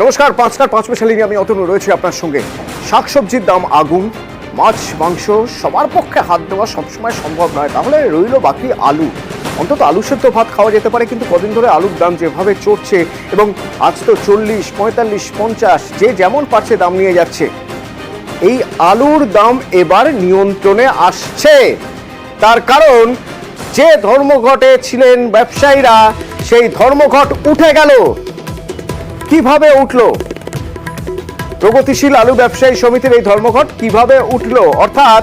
নমস্কার, 5টার 5 নিয়ে আমি অতনু রয়েছি আপনার সঙ্গে। শাকসবজির দাম আগুন, মাছ মাংস সবার পক্ষে হাত দেওয়া সবসময় সম্ভব নয়, তাহলে রইল বাকি আলু। অন্তত আলু সেদ্ধ ভাত খাওয়া যেতে পারে, কিন্তু কদিন ধরে আলুর দাম যেভাবে চড়ছে এবং আজ তো 40, 45, 50 যে যেমন পারছে দাম নিয়ে যাচ্ছে। এই আলুর দাম এবার নিয়ন্ত্রণে আসছে, তার কারণ যে ধর্মঘটে ছিলেন ব্যবসায়ীরা সেই ধর্মঘট উঠে গেল। কিভাবে উঠলো? প্রগতিশীল আলু ব্যবসায়ী সমিতির এই ধর্মঘট কিভাবে উঠলো, অর্থাৎ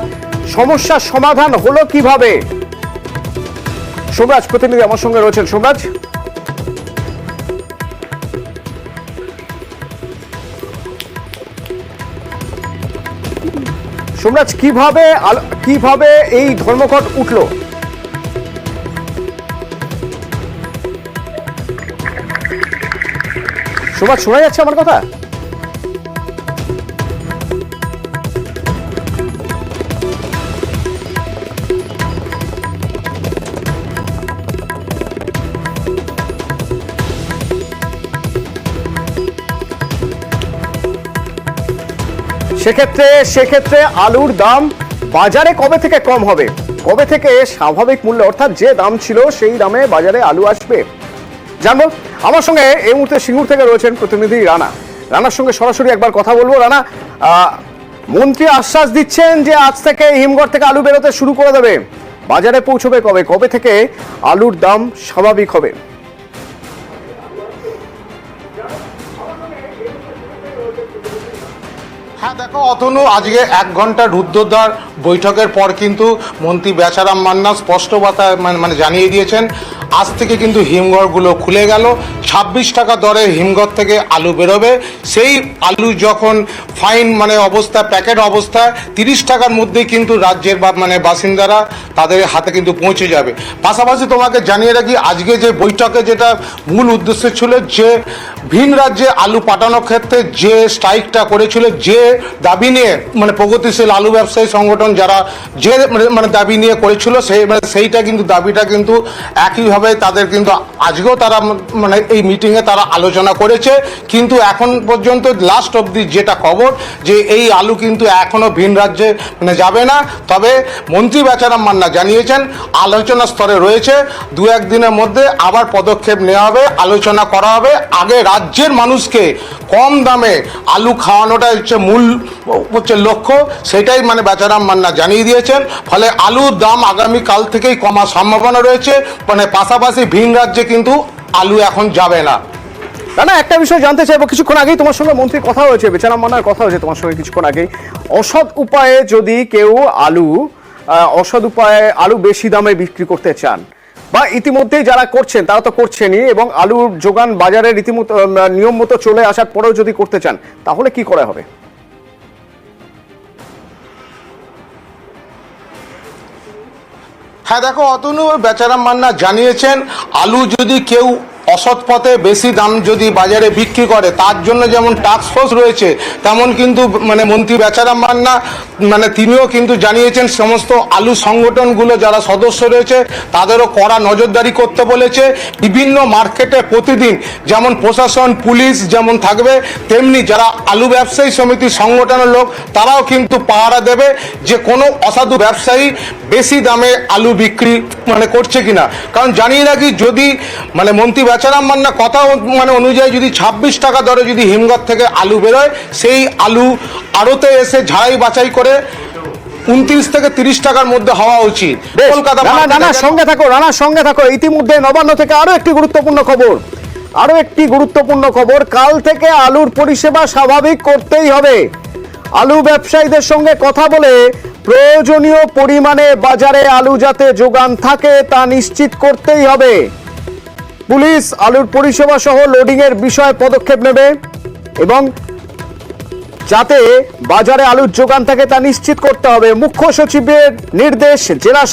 সমস্যার সমাধান হলো কিভাবে? সোমরাজ প্রতিনিধি আমার সঙ্গে রয়েছেন। সোমরাজ, কিভাবে এই ধর্মঘট উঠলো? সোমরাজ, শোনা যাচ্ছে আমার কথা? সেক্ষেত্রে আলুর দাম বাজারে কবে থেকে কম হবে, কবে থেকে স্বাভাবিক মূল্য অর্থাৎ যে দাম ছিল সেই দামে বাজারে আলু আসবে জানবো। আমার সঙ্গে এই মুহূর্তে সিঙ্গুর থেকে রয়েছেন প্রতিনিধি রানা। রানার সঙ্গে সরাসরি একবার কথা বলবো। রানা, মন্ত্রী আশ্বাস দিচ্ছেন যে আজ থেকে হিমঘর থেকে আলু বেরোতে শুরু করে দেবে, বাজারে পৌঁছবে কবে, কবে থেকে আলুর দাম স্বাভাবিক হবে? হ্যাঁ দেখো অতনু, আজকে 1 ঘন্টা রুদ্ধদ্বার বৈঠকের পর কিন্তু মন্ত্রী বেচারাম মান্না স্পষ্ট কথা মানে জানিয়ে দিয়েছেন আজ থেকে কিন্তু হিমঘরগুলো খুলে গেল। 26 টাকা দরে হিমঘর থেকে আলু বেরোবে। সেই আলু যখন ফাইন অবস্থা, প্যাকেট অবস্থা 30 টাকার মধ্যেই কিন্তু রাজ্যের বাসিন্দারা তাদের হাতে কিন্তু পৌঁছে যাবে। পাশাপাশি তোমাকে জানিয়ে রাখি, আজকে যে বৈঠকে যেটা মূল উদ্দেশ্য ছিল, যে ভিন রাজ্যে আলু পাঠানোর ক্ষেত্রে যে স্ট্রাইকটা করেছিল, যে দাবি নিয়ে প্রগতিশীল আলু ব্যবসায়ী সংগঠন যারা যে দাবি নিয়ে করেছিল, সেইটা কিন্তু দাবিটা কিন্তু একইভাবে তাদের কিন্তু আজকেও তারা এই মিটিংয়ে তারা আলোচনা করেছে। কিন্তু এখন পর্যন্ত লাস্ট অবধি যেটা খবর, যে এই আলু কিন্তু এখনো ভিন রাজ্যে যাবে না। তবে মন্ত্রী বেচারাম মান্না জানিয়েছেন আলোচনা স্তরে রয়েছে, 2-1 দিনের মধ্যে আবার পদক্ষেপ নেওয়া হবে, আলোচনা করা হবে। আগে রাজ্যের মানুষকে কম দামে আলু খাওয়ানোটা মূল লক্ষ্য, সেটাই বেচারাম মান্না জানিয়ে দিয়েছেন। ফলে আলুর দাম আগামীকাল থেকেই কমার সম্ভাবনা রয়েছে। পাশাপাশি ভিন রাজ্যে কিন্তু আলু এখন যাবে না। না, একটা বিষয় জানতে চাইবো। কিছুক্ষণ আগেই তোমার সঙ্গে মন্ত্রী কথা হয়েছে, বেচারাম মান্নার কথা হয়েছে তোমার সঙ্গে কিছুক্ষণ আগেই। অসৎ উপায়ে যদি কেউ আলু বেশি দামে বিক্রি করতে চান, বা ইতিমধ্যেই যারা করছেন তারা তো করছেনই, এবং আলুর যোগান বাজারে রীতিমতো নিয়ম মতো চলে আসার পরেও যদি করতে চান, তাহলে কি করা হবে? হ্যাঁ দেখো অতনু, বেচারাম মান্না জানিয়েছেন আলু যদি কেউ অসৎ পথে বেশি দাম যদি বাজারে বিক্রি করে, তার জন্য যেমন টাস্ক ফোর্স রয়েছে, তেমন কিন্তু মন্ত্রী বেচারাম মান্না তিনিও কিন্তু জানিয়েছেন সমস্ত আলু সংগঠনগুলো যারা সদস্য রয়েছে তাদেরও কড়া নজরদারি করতে বলেছে। বিভিন্ন মার্কেটে প্রতিদিন যেমন প্রশাসন, পুলিশ যেমন থাকবে, তেমনি যারা আলু ব্যবসায়ী সমিতির সংগঠনের লোক তারাও কিন্তু পাহারা দেবে যে কোনো অসাধু ব্যবসায়ী বেশি দামে আলু বিক্রি করছে কিনা। কারণ জানিয়ে রাখি, যদি মন্ত্রী বেচারাম মান্না কথা অনুযায়ী যদি 26 টাকা দরে যদি হিমঘর থেকে আলু বেরোয়, সেই আলু আড়তে এসে ঝাড়াই বাছাই করে 29 থেকে 30 টাকার মধ্যে হওয়া উচিত। কলকাতা রানার সঙ্গে থাকো। ইতিমধ্যে নবান্ন থেকে আরো একটি গুরুত্বপূর্ণ খবর, কাল থেকে আলুর পরিষেবা স্বাভাবিক করতেই হবে। আলু ব্যবসায়ীদের সঙ্গে কথা বলে প্রয়োজনীয় পরিমাণে বাজারে আলু যাতে যোগান থাকে তা নিশ্চিত করতেই হবে। পুলিশ আলুর পরিষেবা সহ লোডিং এর বিষয়ে পদক্ষেপ নেবে এবং যাতে বাজারে আলুর যোগান থাকে তা নিশ্চিত করতে হবে। মুখ্য সচিবের নির্দেশ, জেলা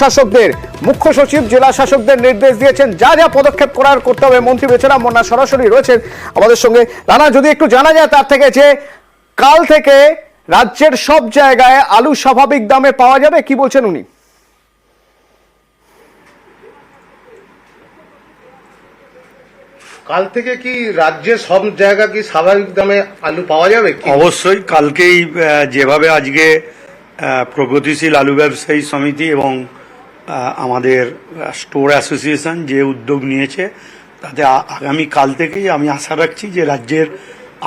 শাসকদের নির্দেশ দিয়েছেন যা যা পদক্ষেপ করতে হবে। মন্ত্রী বেচারাম মান্না সরাসরি রয়েছেন আমাদের সঙ্গে। রানা, যদি একটু জানা যায় তার থেকে, যে কাল থেকে রাজ্যের সব জায়গায় আলু স্বাভাবিক দামে পাওয়া যাবে, কি বলছেন উনি? কাল থেকে কি রাজ্যে সব জায়গা কি স্বাভাবিক দামে আলু পাওয়া যাবে কি? অবশ্যই কালকেই যেভাবে আজকে প্রগতিশীল আলু ব্যবসায়ী সমিতি এবং আমাদের স্টোর অ্যাসোসিয়েশন যে উদ্যোগ নিয়েছে তাতে আগামী কাল থেকেই আমি আশা রাখছি যে রাজ্যের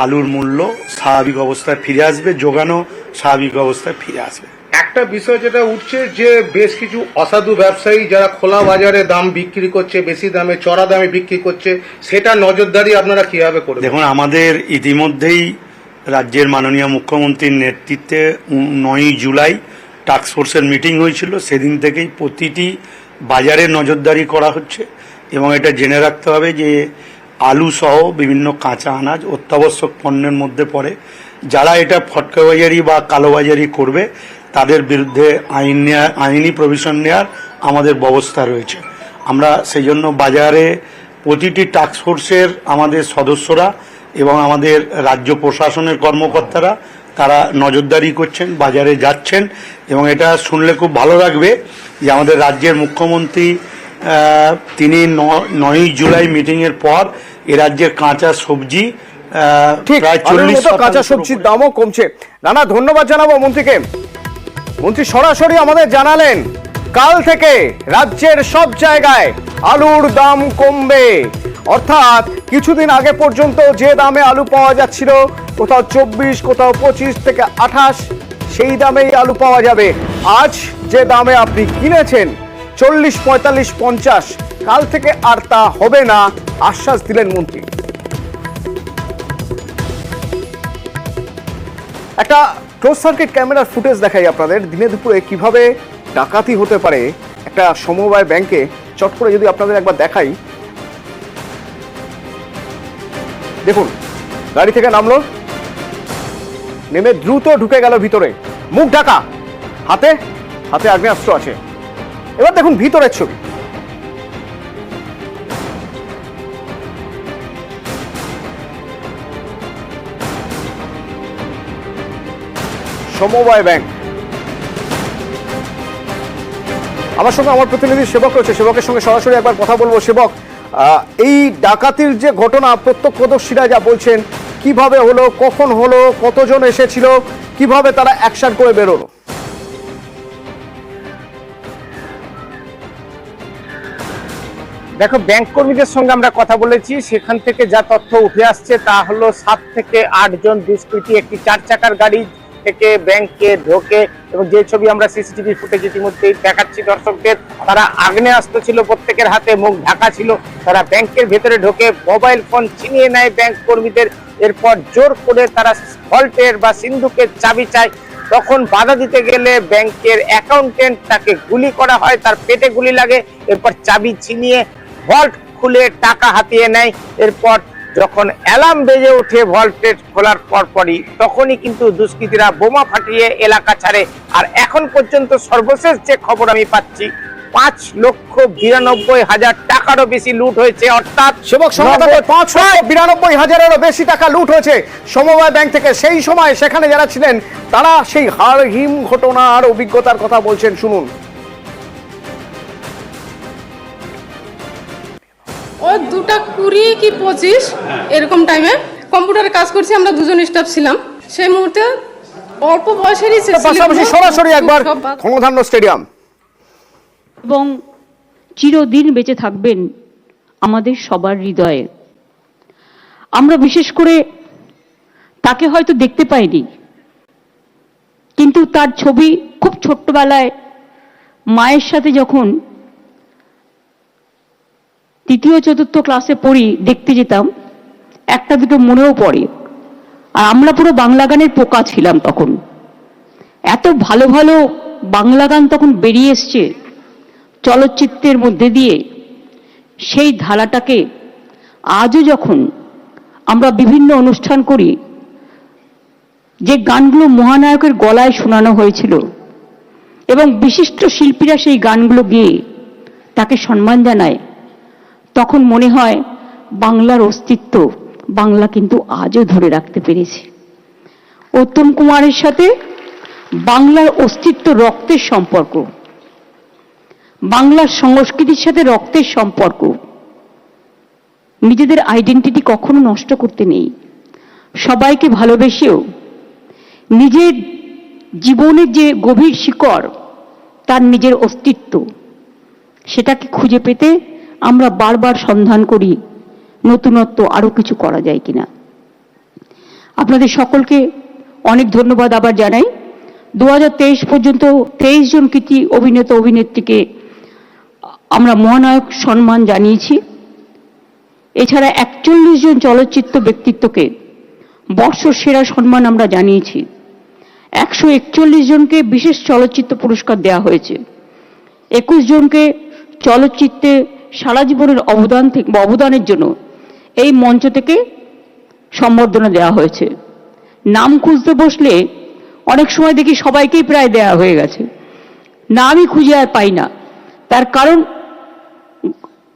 আলুর মূল্য স্বাভাবিক অবস্থায় ফিরে আসবে, যোগানো স্বাভাবিক অবস্থায় ফিরে আসবে। একটা বিষয় যেটা উঠছে যে বেশ কিছু অসাধু ব্যবসায়ী যারা খোলা বাজারে দাম বিক্রি করছে, বেশি দামে চড়া দামে বিক্রি করছে, সেটা নজরদারি আপনারা কিভাবে করবেন? দেখুন, আমাদের ইতিমধ্যেই রাজ্যের মাননীয় মুখ্যমন্ত্রীর নেতৃত্বে 9ই জুলাই টাস্ক ফোর্সের মিটিং হয়েছিল। সেদিন থেকেই প্রতিটি বাজারে নজরদারি করা হচ্ছে এবং এটা জেনে রাখতে হবে যে আলু সহ বিভিন্ন কাঁচা আনাজ অত্যাবশ্যক পণ্যের মধ্যে পড়ে। যারা এটা ফটকাবাজারি বা কালোবাজারি করবে তাদের বিরুদ্ধে আইনি প্রভিশন নেওয়ার আমাদের ব্যবস্থা রয়েছে। আমরা সেই জন্য বাজারে প্রতিটি টাস্ক ফোর্সের আমাদের সদস্যরা এবং আমাদের রাজ্য প্রশাসনের কর্মকর্তারা তারা নজরদারি করছেন, বাজারে যাচ্ছেন এবং এটা শুনলে খুব ভালো লাগবে যে আমাদের রাজ্যের মুখ্যমন্ত্রী তিনি 9ই জুলাই মিটিংয়ের পর এ রাজ্যের কাঁচা সবজি প্রায় 40% কাঁচা সবজির দামও কমছে। নানা ধন্যবাদ জানাবো মন্ত্রীকে। মন্ত্রী সরাসরি আমাদের জানালেন কাল থেকে রাজ্যের সব জায়গায় আলুর দাম কমবে, অর্থাৎ কিছুদিন আগে পর্যন্ত যে দামে আলু পাওয়া যাচ্ছিল, কোথাও 24, কোথাও 25 থেকে 28, সেই দামেই আলু পাওয়া যাবে। আজ যে দামে আপনি কিনেছেন 40, 45, 50, কাল থেকে আর তা হবে না, আশ্বাস দিলেন মন্ত্রী। একটা ক্লোজ সার্কিট ক্যামেরার ফুটেজ দেখাই আপনাদের, দিনে দুপুরে কিভাবে ডাকাতি হতে পারে একটা সমবায় ব্যাংকে। চট করে যদি আপনাদের একবার দেখাই, দেখুন গাড়ি থেকে নামলো, নেমে দ্রুত ঢুকে গেল ভিতরে, মুখ ঢাকা, হাতে হাতে আগ্নেয়াস্ত্র আছে। এবার দেখুন ভিতরের ছবি। সমবায় ব্যাংক। আমার সঙ্গে আমার প্রতিনিধি সেবক রয়েছে, সেবকের সঙ্গে সরাসরি একবার কথা বলবো। সেবক, এই ডাকাতির যে ঘটনা প্রত্যক্ষদর্শীরা যা বলছেন, কিভাবে হলো, কখন হলো, কতজন এসেছিল, কিভাবে তারা অ্যাকশন করে বেরোলো? দেখো, ব্যাংক কর্মীদের সঙ্গে আমরা কথা বলেছি, সেখান থেকে যা তথ্য উঠে আসছে তা হলো 7 থেকে 8 জন দুষ্কৃতী একটি 4 চাকার গাড়ি থেকে ব্যাংকে ঢোকে এবং যে ছবি আমরা সিসিটিভি ফুটেজ ইতিমধ্যেই দেখাচ্ছি দর্শকদের, তারা আগ্নেয়াস্ত্র ছিল, প্রত্যেকের হাতে মুখ ঢাকা ছিল। তারা ব্যাংকের ভেতরে ঢোকে মোবাইল ফোন ছিনিয়ে নেয় ব্যাংক কর্মীদের। এরপর জোর করে তারা ভল্টের বা সিন্ধুকের চাবি চায়। তখন বাধা দিতে গেলে ব্যাংকের অ্যাকাউন্টেন্ট তাকে গুলি করা হয়, তার পেটে গুলি লাগে। এরপর চাবি ছিনিয়ে ভল্ট খুলে টাকা হাতিয়ে নেয়। এরপর যখন অ্যালার্ম বেজে ওঠে ভল্টের খোলার পরপরই, তখনই কিন্তু দুষ্কৃতীরা বোমা ফাটিয়ে এলাকা ছাড়ে। আর এখন পর্যন্ত সর্বশেষ যে খবর আমি পাচ্ছি, 5,92,000 টাকারও বেশি লুট হয়েছে। অর্থাৎ সেবক সঙ্গে 5,92,000-এরও বেশি টাকা লুট হয়েছে সমবায় ব্যাংক থেকে। সেই সময় সেখানে যারা ছিলেন তারা সেই হাড়হিম ঘটনার অভিজ্ঞতার কথা বলছেন, শুনুন। ও 2:20 কি 25 এরকম টাইমে কম্পিউটারে কাজ করছি, আমরা দুজন স্টাফ ছিলাম। সেই মুহূর্তে অল্প বয়সেরই পাশাপাশি সরাসরি একবার ক্ষমধান্য স্টেডিয়াম। এবং চিরদিন বেঁচে থাকবেন আমাদের সবার হৃদয়ে। আমরা বিশেষ করে তাকে হয়তো দেখতে পাইনি, কিন্তু তার ছবি খুব ছোট্টবেলায় মায়ের সাথে যখন 3য় 4র্থ ক্লাসে পড়ি দেখতে যেতাম, একটা দুটো মনেও পড়ে। আর আমরা পুরো বাংলা গানের পোকা ছিলাম তখন। এত ভালো ভালো বাংলা গান তখন বেরিয়ে এসছে চলচ্চিত্রের মধ্যে দিয়ে। সেই ধারাটাকে আজও যখন আমরা বিভিন্ন অনুষ্ঠান করি, যে গানগুলো মহানায়কের গলায় শোনানো হয়েছিল এবং বিশিষ্ট শিল্পীরা সেই গানগুলো গেয়ে তাকে সম্মান জানায়, তখন মনে হয় বাংলার অস্তিত্ব বাংলা কিন্তু আজও ধরে রাখতে পেরেছে। উত্তম কুমারের সাথে বাংলার অস্তিত্ব রক্তের সম্পর্ক, বাংলার সংস্কৃতির সাথে রক্তের সম্পর্ক। নিজেদের আইডেন্টিটি কখনো নষ্ট করতে নেই। সবাইকে ভালোবেসেও নিজের জীবনের যে গভীর শিকড়, তার নিজের অস্তিত্ব, সেটাকে খুঁজে পেতে আমরা বারবার সন্ধান করি নতুনত্ব আরো কিছু করা যায় কিনা। আপনাদের সকলকে অনেক ধন্যবাদ আবার জানাই। 2023 পর্যন্ত 23 জন কৃতি অভিনেতা অভিনেত্রীকে আমরা মহানায়ক সম্মান জানিয়েছি। এছাড়া 41 জন চলচ্চিত্র ব্যক্তিত্বকে বর্ষসেরা সম্মান আমরা জানিয়েছি। 141 জনকে বিশেষ চলচ্চিত্র পুরস্কার দেওয়া হয়েছে। 21 জনকে চলচ্চিত্রে সারা জীবনের অবদানের জন্য এই মঞ্চ থেকে সম্বর্ধনা দেওয়া হয়েছে। নাম খুঁজতে বসলে অনেক সময় দেখি সবাইকেই প্রায় দেওয়া হয়ে গেছে, নামই খুঁজে আর পাই না। তার কারণ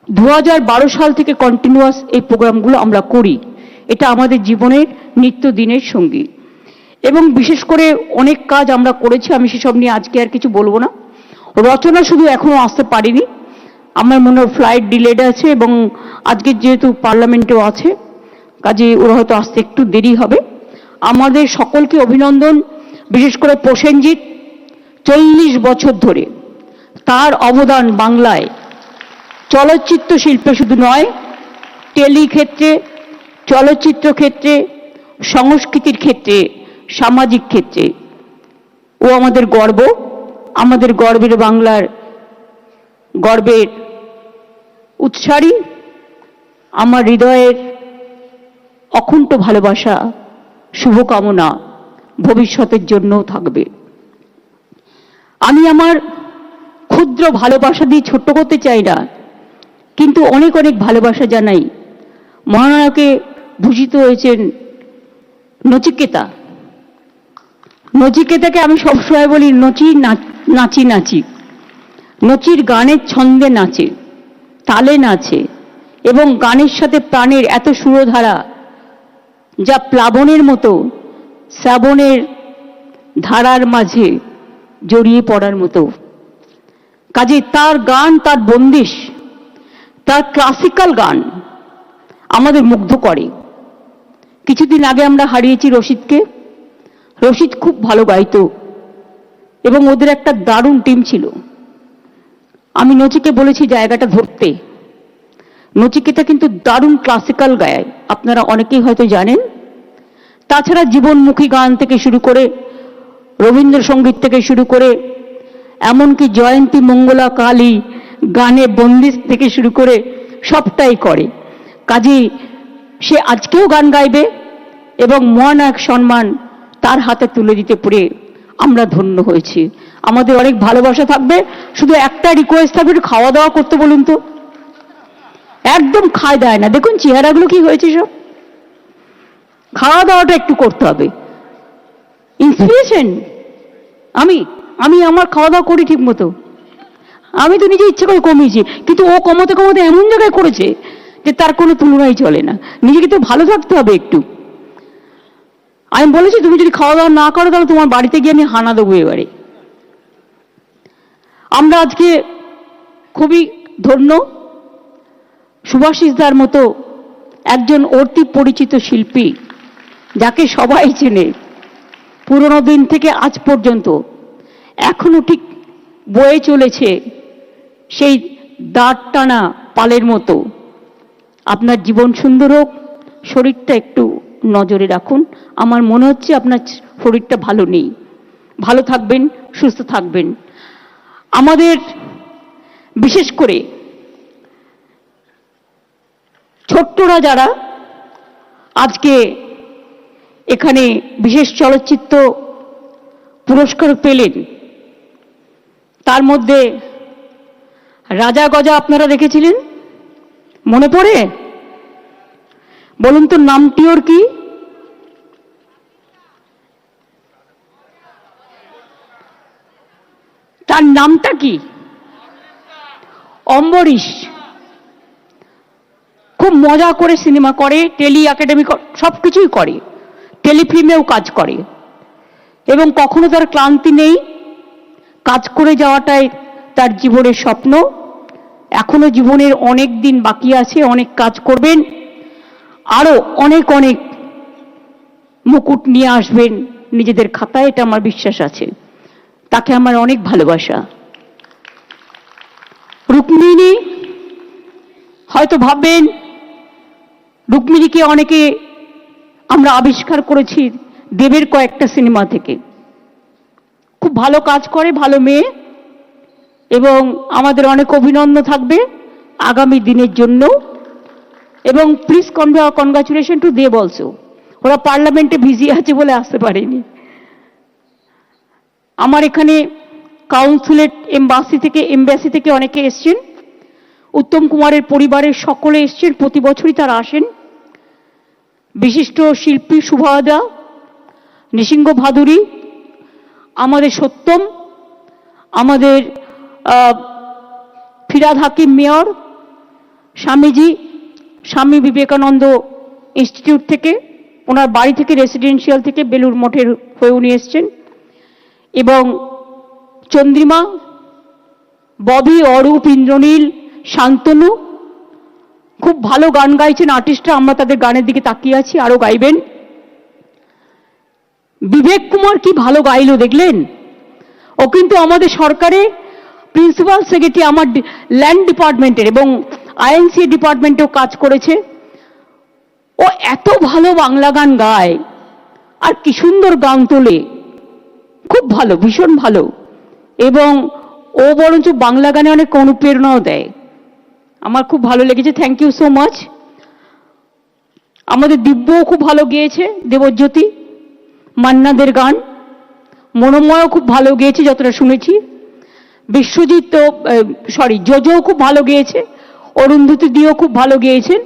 2012 সাল থেকে কন্টিনিউয়াস এই প্রোগ্রামগুলো আমরা করি, এটা আমাদের জীবনের নিত্যদিনের সঙ্গী। এবং বিশেষ করে অনেক কাজ আমরা করেছি, আমি সেসব নিয়ে আজকে আর কিছু বলবো না। রচনা শুধু এখনো আসতে পারিনি, আমার মনে হয় ফ্লাইট ডিলেড আছে এবং আজকে যেহেতু পার্লামেন্টেও আছে, কাজে ওরা হয়তো আসতে একটু দেরি হবে। আমাদের সকলকে অভিনন্দন, বিশেষ করে প্রসেনজিৎ 40 বছর ধরে তার অবদান বাংলায় চলচ্চিত্র শিল্পে শুধু নয়, টেলি ক্ষেত্রে, চলচ্চিত্র ক্ষেত্রে, সংস্কৃতির ক্ষেত্রে, সামাজিক ক্ষেত্রে ও আমাদের গর্ব, আমাদের গর্বের বাংলার গর্বের উৎসারী। আমার হৃদয়ের অকুণ্ঠ ভালোবাসা, শুভকামনা ভবিষ্যতের জন্যও থাকবে। আমি আমার ক্ষুদ্র ভালোবাসা দিয়ে ছোট্ট করতে চাই না, কিন্তু অনেক অনেক ভালোবাসা জানাই। মহানায়কে ভূষিত হয়েছেন নচিকেতা। নচিকেতাকে আমি সবসময় বলি নাচি নাচি। নচির গানের ছন্দে নাচে, তালে নাচে এবং গানের সাথে প্রাণের এত সুরধারা, যা প্লাবনের মতো শ্রাবণের ধারার মাঝে জড়িয়ে পড়ার মতো। কাজে তার গান, তার বন্দিশ, তার ক্লাসিক্যাল গান আমাদের মুগ্ধ করে। কিছুদিন আগে আমরা হারিয়েছি রশিদকে। রশিদ খুব ভালো গাইতো এবং ওদের একটা দারুণ টিম ছিল। আমি নচিকে বলেছি জায়গাটা ধরতে। নচিকেতা কিন্তু দারুণ ক্লাসিক্যাল গায়, আপনারা অনেকেই হয়তো জানেন। তাছাড়া জীবনমুখী গান থেকে শুরু করে, রবীন্দ্রসঙ্গীত থেকে শুরু করে, এমনকি জয়ন্তী মঙ্গলা কালী গানে বন্দিশ থেকে শুরু করে সবটাই করে। কাজেই সে আজকেও গান গাইবে এবং মহানায়ক সম্মান তার হাতে তুলে দিতে পেরে আমরা ধন্য হয়েছি। আমাদের অনেক ভালোবাসা থাকবে। শুধু একটা রিকোয়েস্ট থাকবে, একটু খাওয়া দাওয়া করতে বলুন তো। একদম খায় দেয় না, দেখুন চেহারাগুলো কি হয়েছে সব। খাওয়া দাওয়াটা একটু করতে হবে। ইন্সপিরেশন আমি আমার খাওয়া দাওয়া করি ঠিক মতো। আমি তো নিজে ইচ্ছে করে কমিয়েছি, কিন্তু ও কমাতে কমাতে এমন জায়গায় করেছে যে তার কোনো তুলনাই চলে না। নিজেকে তো ভালো থাকতে হবে একটু। আমি বলেছি তুমি যদি খাওয়া দাওয়া না করো তাহলে তোমার বাড়িতে গিয়ে আমি হানা দেবো এবারে। আমরা আজকে খুবই ধন্য, সুভাষিসদার মতো একজন অতি পরিচিত শিল্পী, যাকে সবাই চেনে পুরনো দিন থেকে আজ পর্যন্ত, এখনো ঠিক বয়ে চলেছে সেই দাঁড় টানা পালের মতো। আপনার জীবন সুন্দর হোক, শরীরটা একটু নজরে রাখুন। আমার মনে হচ্ছে আপনার শরীরটা ভালো নেই। ভালো থাকবেন, সুস্থ থাকবেন। আমাদের বিশেষ করে ছোট্টরা যারা আজকে এখানে বিশেষ চলচ্চিত্র পুরস্কার পেলেন, তার মধ্যে রাজা গজা আপনারা দেখেছিলেন, মনে পড়ে? বলুন তো নামটি ওর কি? তার নামটা কি? অম্বরীশ। খুব মজা করে সিনেমা করে, টেলি একাডেমি সবকিছুই করে, টেলিফিল্মেও কাজ করে এবং কখনো তার ক্লান্তি নেই। কাজ করে যাওয়াটাই তার জীবনের স্বপ্ন। এখনো জীবনের অনেক দিন বাকি আছে, অনেক কাজ করবেন। আরো অনেক অনেক মুকুট নিয়ে আসবেন নিজেদের খাতায়, এটা আমার বিশ্বাস আছে। তাকে আমার অনেক ভালোবাসা। রুক্মিণী, হয়তো ভাববেন রুক্মিণীকে অনেকে আমরা আবিষ্কার করেছি দেবের কয়েকটা সিনেমা থেকে। খুব ভালো কাজ করে, ভালো মেয়ে, এবং আমাদের অনেক অভিনন্দন থাকবে আগামী দিনের জন্য। এবং please congratulation to Dev also. ওরা পার্লামেন্টে বিজি আছে বলে আসতে পারেনি। আমার এখানে কাউন্সিলেট এমবাসি থেকে অনেকে এসছেন। উত্তম কুমারের পরিবারের সকলে এসছেন, প্রতি বছরই তারা আসেন। বিশিষ্ট শিল্পী সুভাদা, নৃসিংহ ভাদুরী, আমাদের সত্যম, আমাদের ফিরাদ হাকিম মেয়র, স্বামী বিবেকানন্দ ইনস্টিটিউট থেকে, ওনার বাড়ি থেকে রেসিডেন্সিয়াল থেকে বেলুর মঠের হয়ে উনি এসছেন, এবং চন্দ্রিমা, ববি, অরূপ, ইন্দ্রনীল, শান্তনু খুব ভালো গান গাইছেন আর্টিস্টরা। আমরা তাদের গানের দিকে তাকিয়ে আছি, আরো গাইবেন। বিবেক কুমার কি ভালো গাইলো দেখলেন? ও কিন্তু আমাদের সরকারে প্রিন্সিপাল সেক্রেটারি, আমার ল্যান্ড ডিপার্টমেন্টের এবং আইএনসি ডিপার্টমেন্টেও কাজ করেছে। ও এত ভালো বাংলা গান গায় আর কি সুন্দর গান তোলে, খুব ভালো, ভীষণ ভালো। এবং ও বরঞ্চ বাংলা গানে অনেক অনুপ্রেরণাও দেয়। আমার খুব ভালো লেগেছে, থ্যাংক ইউ সো মাচ। আমাদের দিব্যও খুব ভালো গেয়েছে, দেবজ্যোতি, মান্নাদের গান। মনোময়ও খুব ভালো গেয়েছে যতটা শুনেছি। বিশ্বজিৎ তো জোজোও খুব ভালো গেয়েছে, অরুন্ধতী দিও খুব ভালো গেয়েছেন।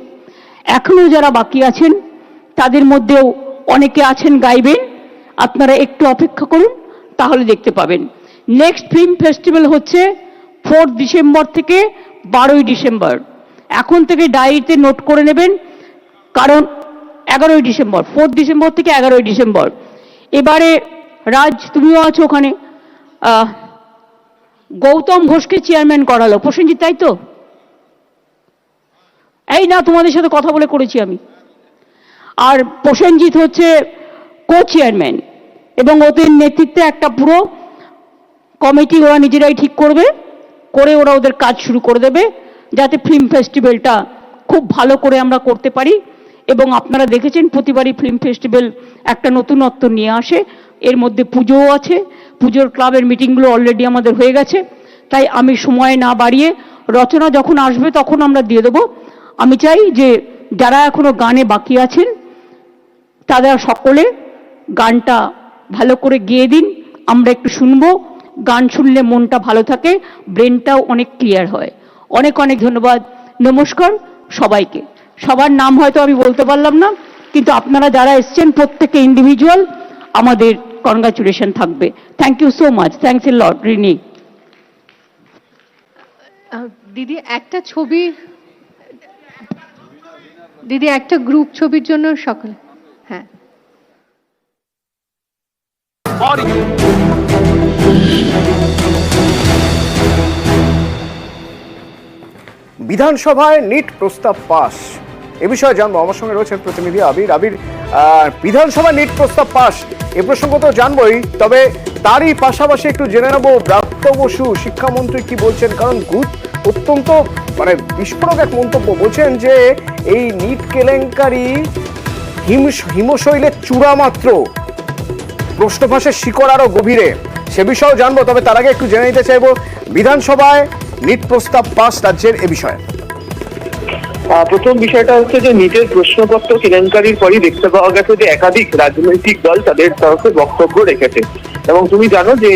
এখনো যারা বাকি আছেন তাদের মধ্যেও অনেকে আছেন গাইবেন। আপনারা একটু অপেক্ষা করুন, তাহলে দেখতে পাবেন। নেক্সট ফিল্ম ফেস্টিভ্যাল হচ্ছে 4 ডিসেম্বর থেকে 12ই ডিসেম্বর। এখন থেকে ডায়েরিতে নোট করে নেবেন, কারণ 11ই ডিসেম্বর, 4 ডিসেম্বর থেকে 11ই ডিসেম্বর। এবারে রাজ, তুমিও আছো ওখানে। গৌতম ঘোষকে চেয়ারম্যান করালো প্রসেনজিৎ, তাই তো? এই না, তোমাদের সাথে কথা বলে করেছি আমি। আর প্রসেনজিৎ হচ্ছে কো চেয়ারম্যান, এবং ওদের নেতৃত্বে একটা পুরো কমিটি ওরা নিজেরাই ঠিক করবে, করে ওরা ওদের কাজ শুরু করে দেবে, যাতে ফিল্ম ফেস্টিভ্যালটা খুব ভালো করে আমরা করতে পারি। এবং আপনারা দেখেছেন প্রতিবারই ফিল্ম ফেস্টিভ্যাল একটা নতুনত্ব নিয়ে আসে। এর মধ্যে পুজোও আছে, পুজোর ক্লাবের মিটিংগুলো অলরেডি আমাদের হয়ে গেছে। তাই আমি সময় না বাড়িয়ে, রচনা যখন আসবে তখন আমরা দিয়ে দেবো। আমি চাই যে যারা এখনো গানে বাকি আছেন তারা সকলে গানটা ভালো করে গেয়ে দিন, আমরা একটু শুনবো। গান শুনলে মনটা ভালো থাকে, ব্রেনটাও অনেক ক্লিয়ার হয়। অনেক অনেক ধন্যবাদ, নমস্কার সবাইকে। সবার নাম হয়তো আমি বলতে পারলাম না, কিন্তু আপনারা যারা এসছেন প্রত্যেকে ইন্ডিভিজুয়াল, আমাদের কনগ্রাচুলেশন থাকবে। Thank you so much, thanks a লট রিনি। দিদি একটা ছবি, দিদি একটা গ্রুপ ছবির জন্য সকলে, হ্যাঁ। বিধানসভায় নিট প্রস্তাব পাস, এ বিষয়ে জানবো। আমার সঙ্গে রয়েছেন প্রতিনিধি আবির। আবির, বিধানসভায় নিট প্রস্তাব পাস, এ প্রসঙ্গ তো জানবোই, তবে তারই পাশাপাশি একটু জেনে নেবো ব্রাত্য বসু শিক্ষামন্ত্রী কি বলছেন। কারণ অত্যন্ত বিস্ফোরক এক মন্তব্য, বলছেন যে এই নিট কেলেঙ্কারি হিমশৈলের চূড়া মাত্র, প্রশ্ন ফাঁসের শিকড় আরো গভীরে, সে বিষয়েও জানবো। তবে তার আগে একটু জেনে নিতে চাইবো বিধানসভায় নিট প্রস্তাব পাস রাজ্যের, এ বিষয়ে। প্রথম বিষয়টা হচ্ছে যে নিটের প্রশ্নপত্র কেলেঙ্কারির পরই দেখতে পাওয়া গেছে যে একাধিক রাজনৈতিক দল তাদের তরফে বক্তব্য রেখেছে। এবং তুমি জানো যে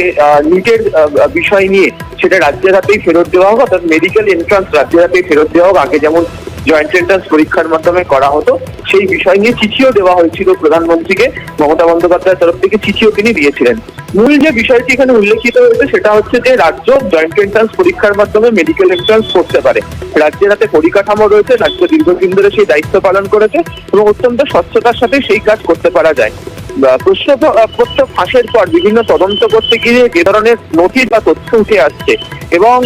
নিটের বিষয় নিয়ে সেটা রাজ্যের হাতেই ফেরত দেওয়া হোক, অর্থাৎ মেডিকেল এন্ট্রান্স রাজ্যের হাতেই ফেরত দেওয়া হোক। আগে যেমন জয়েন্ট এন্ট্রান্স পরীক্ষার মাধ্যমে করা হতো, সেই বিষয় নিয়ে চিঠিও দেওয়া হয়েছিল প্রধানমন্ত্রীকে। মমতা বন্দ্যোপাধ্যায়ের তরফ থেকে চিঠিও তিনি দিয়েছিলেন। মূল যে বিষয়টি এখানে উল্লেখিত হয়েছে সেটা হচ্ছে যে রাজ্য জয়েন্ট এন্ট্রান্স পরীক্ষার মাধ্যমে মেডিকেল এন্ট্রান্স করতে পারে। রাজ্যের হাতে পরিকাঠামো রয়েছে, রাজ্য দীর্ঘদিন ধরে সেই দায়িত্ব পালন করেছে এবং অত্যন্ত স্বচ্ছতার সাথে সেই কাজ করতে পারা যায়। প্রশ্নপত্র ফাঁসের পর বিভিন্ন তদন্ত করতে গিয়ে যে ধরনের নথি বা তথ্য উঠে আসছে এবং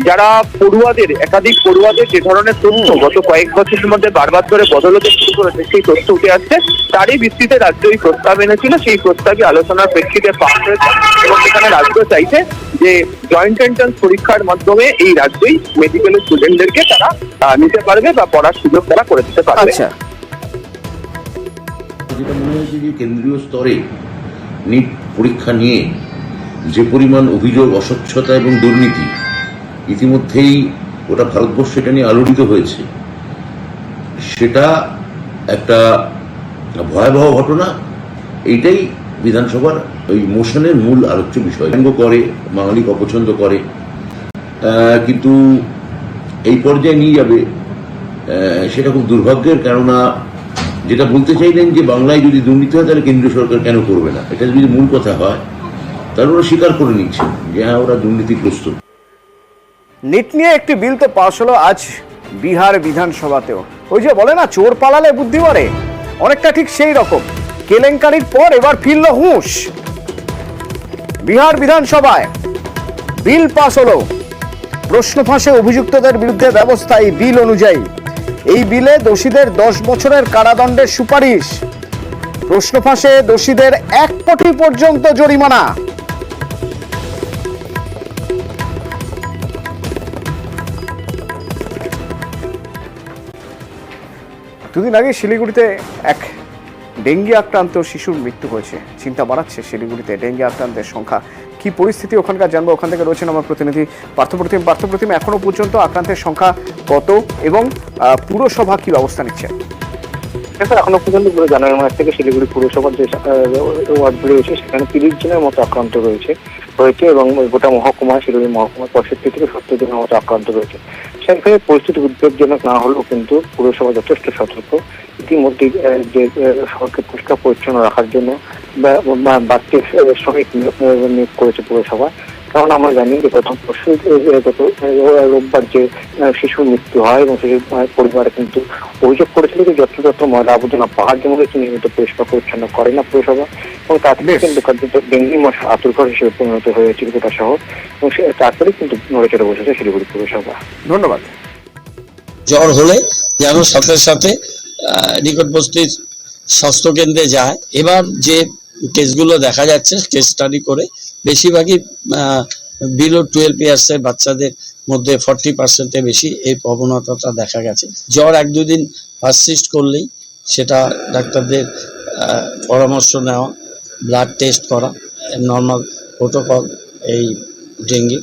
যারা পড়ুয়াদের একাধিক পড়ুয়াদের যে ধরনের তথ্য গত কয়েক বছরের মধ্যে বারবার করে বদল হতে শুরু করেছে সেই তথ্য উঠে আসছে, তারই ভিত্তিতে রাজ্য এই প্রস্তাব এনেছিল। সেই প্রস্তাবই আলোচনার প্রেক্ষিতে পাস হয়েছে এবং সেখানে রাজ্য চাইছে যে জয়েন্ট এন্ট্রান্স পরীক্ষার মাধ্যমে এই রাজ্যেই মেডিকেল স্টুডেন্টদেরকে তারা নিতে পারবে বা পড়ার সুযোগ তারা করে দিতে পারবে। আচ্ছা, যেটা মনে হয়েছে যে কেন্দ্রীয় স্তরে নিট পরীক্ষা নিয়ে যে পরিমাণ অভিযোগ, অস্বচ্ছতা এবং দুর্নীতি, ইতিমধ্যেই ওটা ভারতবর্ষ এটা নিয়ে আলোড়িত হয়েছে। সেটা একটা ভয়াবহ ঘটনা। এইটাই বিধানসভার ওই মোশনের মূল আলোচ্য বিষয়। ব্যঙ্গ করে, বাঙালিকে অপছন্দ করে, কিন্তু এই পর্যায়ে নিয়ে যাবে সেটা খুব দুর্ভাগ্যের। কেননা যেটা বলতে চাইলেন যে বাংলায় যদি দুর্নীতি হয় তাহলে কেন্দ্রীয় সরকার কেন করবে না, এটা যদি মূল কথা হয় তাহলে ওরা স্বীকার করে নিচ্ছে যে হ্যাঁ ওরা দুর্নীতিগ্রস্ত। নিট নিয়ে একটি বিল তো পাশ হলো আজ বিহার বিধানসভাতেও। ওই যে বলে না চোর পালালে বুদ্ধি বাড়ে, অনেকটা ঠিক সেই রকম। কেলেঙ্কারির পর এবার ফিরল হুঁশ। বিহার বিধানসভায় বিল পাশ হলো, প্রশ্ন ফাঁসে অভিযুক্তদের বিরুদ্ধে ব্যবস্থা। এই বিল অনুযায়ী এই বিলে দোষীদের 10 বছরের কারাদণ্ডের সুপারিশ, প্রশ্ন ফাঁসে দোষীদের 1 কোটি পর্যন্ত জরিমানা। দুদিন আগে শিলিগুড়িতে এক ডেঙ্গি আক্রান্ত শিশুর মৃত্যু হয়েছে। চিন্তা বাড়াচ্ছে শিলিগুড়িতে ডেঙ্গি আক্রান্তের সংখ্যা। কি পরিস্থিতি ওখানকার জানবো, ওখান থেকে রয়েছেন আমার প্রতিনিধি পার্থপ্রতিম। এখনো পর্যন্ত আক্রান্তের সংখ্যা কত এবং পুরসভা কি ব্যবস্থা নিচ্ছে? এখনো পর্যন্ত পুরো জানুয়ারি মাস থেকে শিলিগুড়ি পুরসভার যে ওয়ার্ডগুলি রয়েছে সেখানে 30 জনের মতো আক্রান্ত রয়েছে এবং গোটা মহকুমায় শিলিগুড়ি মহকুমায় 65 থেকে 70 জনের মতো আক্রান্ত রয়েছে। সেখানে পরিস্থিতি উদ্বেগজনক না হলেও কিন্তু পুরসভা যথেষ্ট সতর্ক। ইতিমধ্যে যে শহরকে পরিষ্কার পরিচ্ছন্ন রাখার জন্য বাড়তি শ্রমিক নিয়োগ করেছে পুরসভা। কারণ আমরা জানি যে গত রোববার যে শিশুর মৃত্যু হয় এবং শিশুর পরিবারে কিন্তু অভিযোগ করেছিল যে যত্রতত্র ময়লা আবর্জনা পাহাড় জমে রয়েছে, নিয়মিত পরিষ্কার পরিচ্ছন্ন করে না পুরসভা এবং তাতে কিন্তু ডেঙ্গি মশা আতুরঘর হিসেবে পরিণত হয়েছিল গোটা শহর এবং তারপরে কিন্তু নড়ে চড়ে বসেছে শিলিগুড়ি পুরসভা। ধন্যবাদ। জ্বর হলে যেন সাথে সাথে নিকটবর্তী স্বাস্থ্য কেন্দ্রে যায়। এবার যে কেসগুলো দেখা যাচ্ছে কেস স্টাডি করে বেশিরভাগই বিলো 12 ইয়ার্সের বাচ্চাদের মধ্যে 40% বেশি এই প্রবণতাটা দেখা গেছে। জ্বর 1-2 দিন পারসিস্ট করলেই সেটা ডাক্তারদের পরামর্শ নেওয়া, ব্লাড টেস্ট করা, নর্মাল প্রোটোকল এই ডেঙ্গি